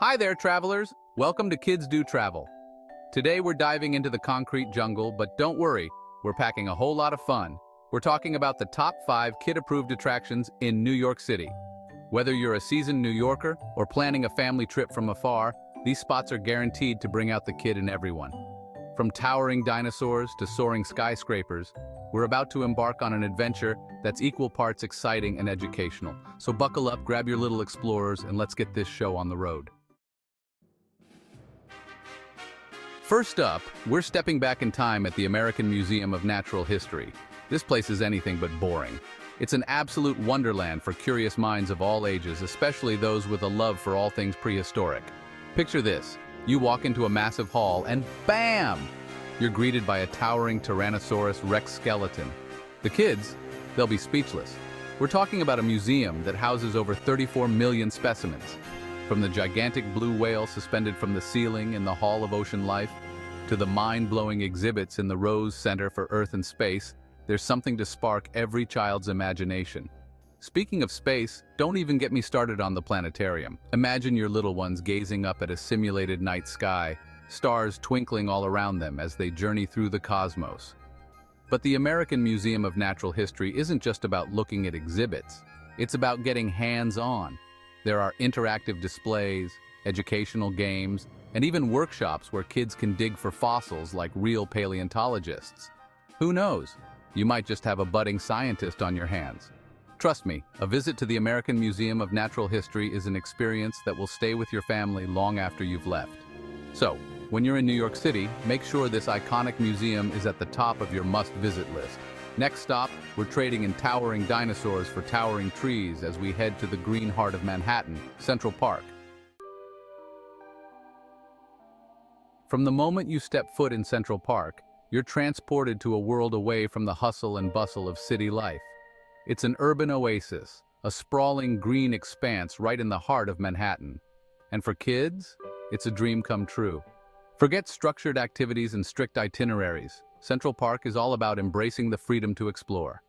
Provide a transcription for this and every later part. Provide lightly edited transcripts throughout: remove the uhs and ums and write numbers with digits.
Hi there, travelers! Welcome to Kids Do Travel. Today we're diving into the concrete jungle, but don't worry, we're packing a whole lot of fun. We're talking about the top 5 kid-approved attractions in New York City. Whether you're a seasoned New Yorker or planning a family trip from afar, these spots are guaranteed to bring out the kid in everyone. From towering dinosaurs to soaring skyscrapers, we're about to embark on an adventure that's equal parts exciting and educational. So buckle up, grab your little explorers, and let's get this show on the road. First up, we're stepping back in time at the American Museum of Natural History. This place is anything but boring. It's an absolute wonderland for curious minds of all ages, especially those with a love for all things prehistoric. Picture this. You walk into a massive hall and BAM! You're greeted by a towering Tyrannosaurus Rex skeleton. The kids, they'll be speechless. We're talking about a museum that houses over 34 million specimens. From the gigantic blue whale suspended from the ceiling in the Hall of Ocean Life, to the mind-blowing exhibits in the Rose Center for Earth and Space, there's something to spark every child's imagination. Speaking of space, don't even get me started on the planetarium. Imagine your little ones gazing up at a simulated night sky, stars twinkling all around them as they journey through the cosmos. But the American Museum of Natural History isn't just about looking at exhibits. It's about getting hands-on. There are interactive displays, educational games, and even workshops where kids can dig for fossils like real paleontologists. Who knows? You might just have a budding scientist on your hands. Trust me, a visit to the American Museum of Natural History is an experience that will stay with your family long after you've left. So, when you're in New York City, make sure this iconic museum is at the top of your must-visit list. Next stop, we're trading in towering dinosaurs for towering trees as we head to the green heart of Manhattan, Central Park. From the moment you step foot in Central Park, you're transported to a world away from the hustle and bustle of city life. It's an urban oasis, a sprawling green expanse right in the heart of Manhattan. And for kids, it's a dream come true. Forget structured activities and strict itineraries. Central Park is all about embracing the freedom to explore.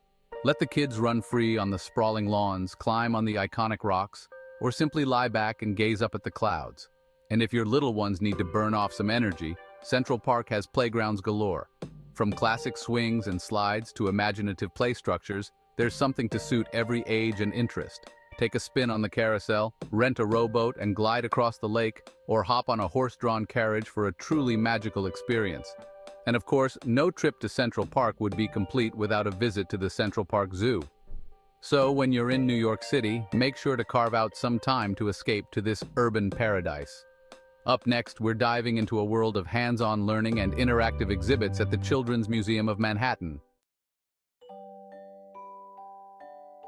Let the kids run free on the sprawling lawns, climb on the iconic rocks, or simply lie back and gaze up at the clouds. And if your little ones need to burn off some energy, Central Park has playgrounds galore. From classic swings and slides to imaginative play structures, there's something to suit every age and interest. Take a spin on the carousel, rent a rowboat and glide across the lake, or hop on a horse-drawn carriage for a truly magical experience. And of course, no trip to Central Park would be complete without a visit to the Central Park Zoo. So when you're in New York City, make sure to carve out some time to escape to this urban paradise. Up next, we're diving into a world of hands-on learning and interactive exhibits at the Children's Museum of Manhattan.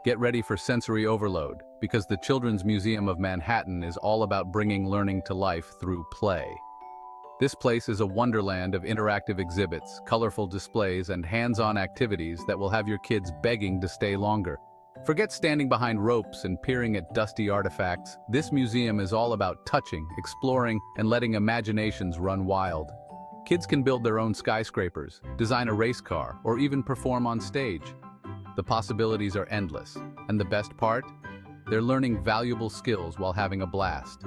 Get ready for sensory overload, because the Children's Museum of Manhattan is all about bringing learning to life through play. This place is a wonderland of interactive exhibits, colorful displays, and hands-on activities that will have your kids begging to stay longer. Forget standing behind ropes and peering at dusty artifacts. This museum is all about touching, exploring, and letting imaginations run wild. Kids can build their own skyscrapers, design a race car, or even perform on stage. The possibilities are endless, and the best part? They're learning valuable skills while having a blast.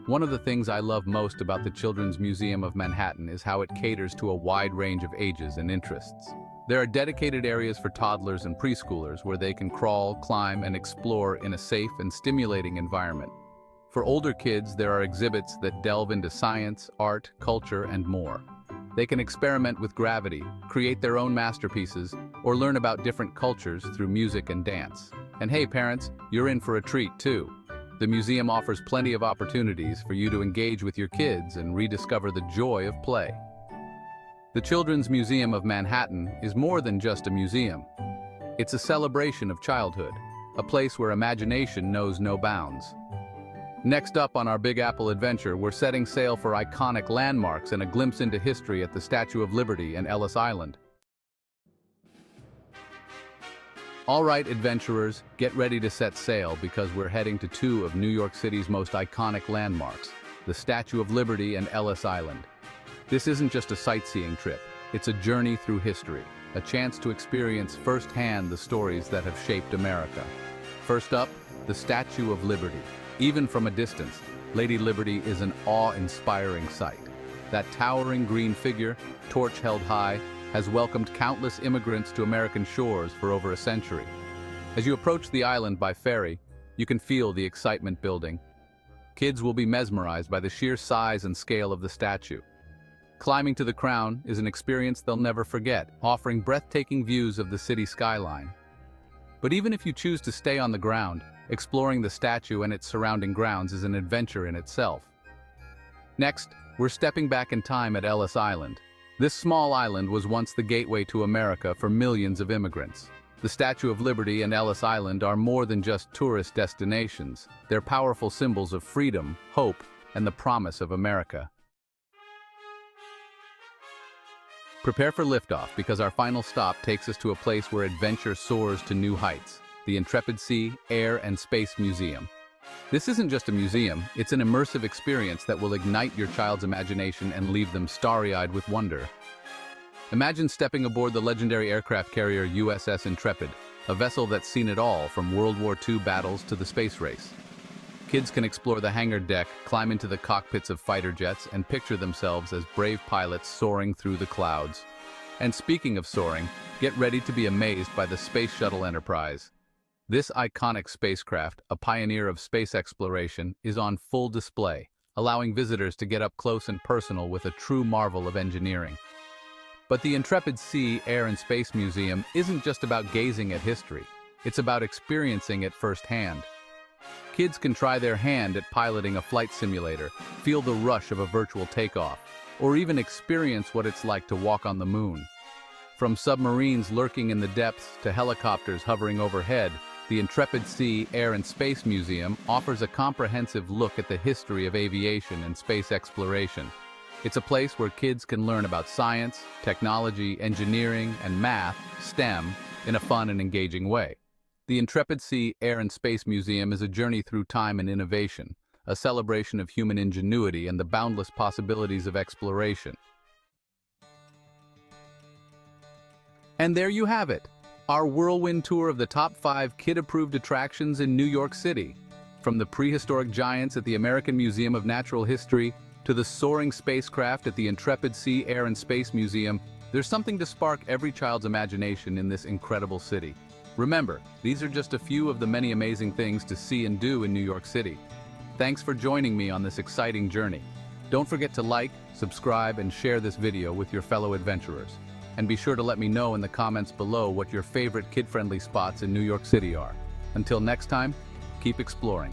One of the things I love most about the Children's Museum of Manhattan is how it caters to a wide range of ages and interests. There are dedicated areas for toddlers and preschoolers where they can crawl, climb, and explore in a safe and stimulating environment. For older kids, there are exhibits that delve into science, art, culture, and more. They can experiment with gravity, create their own masterpieces, or learn about different cultures through music and dance. And hey parents, you're in for a treat too. The museum offers plenty of opportunities for you to engage with your kids and rediscover the joy of play. The Children's Museum of Manhattan is more than just a museum. It's a celebration of childhood, a place where imagination knows no bounds. Next up on our Big Apple adventure, we're setting sail for iconic landmarks and a glimpse into history at the Statue of Liberty and Ellis Island. All right, adventurers, get ready to set sail because we're heading to two of New York City's most iconic landmarks, the Statue of Liberty and Ellis Island. This isn't just a sightseeing trip, it's a journey through history, a chance to experience firsthand the stories that have shaped America. First up, the Statue of Liberty. Even from a distance, Lady Liberty is an awe-inspiring sight. That towering green figure, torch held high, has welcomed countless immigrants to American shores for over a century. As you approach the island by ferry, you can feel the excitement building. Kids will be mesmerized by the sheer size and scale of the statue. Climbing to the crown is an experience they'll never forget, offering breathtaking views of the city skyline. But even if you choose to stay on the ground, exploring the statue and its surrounding grounds is an adventure in itself. Next, we're stepping back in time at Ellis Island. This small island was once the gateway to America for millions of immigrants. The Statue of Liberty and Ellis Island are more than just tourist destinations. They're powerful symbols of freedom, hope, and the promise of America. Prepare for liftoff because our final stop takes us to a place where adventure soars to new heights, the Intrepid Sea, Air, and Space Museum. This isn't just a museum, it's an immersive experience that will ignite your child's imagination and leave them starry-eyed with wonder. Imagine stepping aboard the legendary aircraft carrier USS Intrepid, a vessel that's seen it all from World War II battles to the space race. Kids can explore the hangar deck, climb into the cockpits of fighter jets, and picture themselves as brave pilots soaring through the clouds. And speaking of soaring, get ready to be amazed by the Space Shuttle Enterprise. This iconic spacecraft, a pioneer of space exploration, is on full display, allowing visitors to get up close and personal with a true marvel of engineering. But the Intrepid Sea, Air, and Space Museum isn't just about gazing at history. It's about experiencing it firsthand. Kids can try their hand at piloting a flight simulator, feel the rush of a virtual takeoff, or even experience what it's like to walk on the moon. From submarines lurking in the depths to helicopters hovering overhead, the Intrepid Sea, Air, and Space Museum offers a comprehensive look at the history of aviation and space exploration. It's a place where kids can learn about science, technology, engineering, and math, STEM, in a fun and engaging way. The Intrepid Sea, Air, and Space Museum is a journey through time and innovation, a celebration of human ingenuity and the boundless possibilities of exploration. And there you have it, our whirlwind tour of the top 5 kid-approved attractions in New York City. From the prehistoric giants at the American Museum of Natural History to the soaring spacecraft at the Intrepid Sea, Air, and Space Museum, there's something to spark every child's imagination in this incredible city. Remember, these are just a few of the many amazing things to see and do in New York City. Thanks for joining me on this exciting journey. Don't forget to like, subscribe, and share this video with your fellow adventurers. And be sure to let me know in the comments below what your favorite kid-friendly spots in New York City are. Until next time, keep exploring.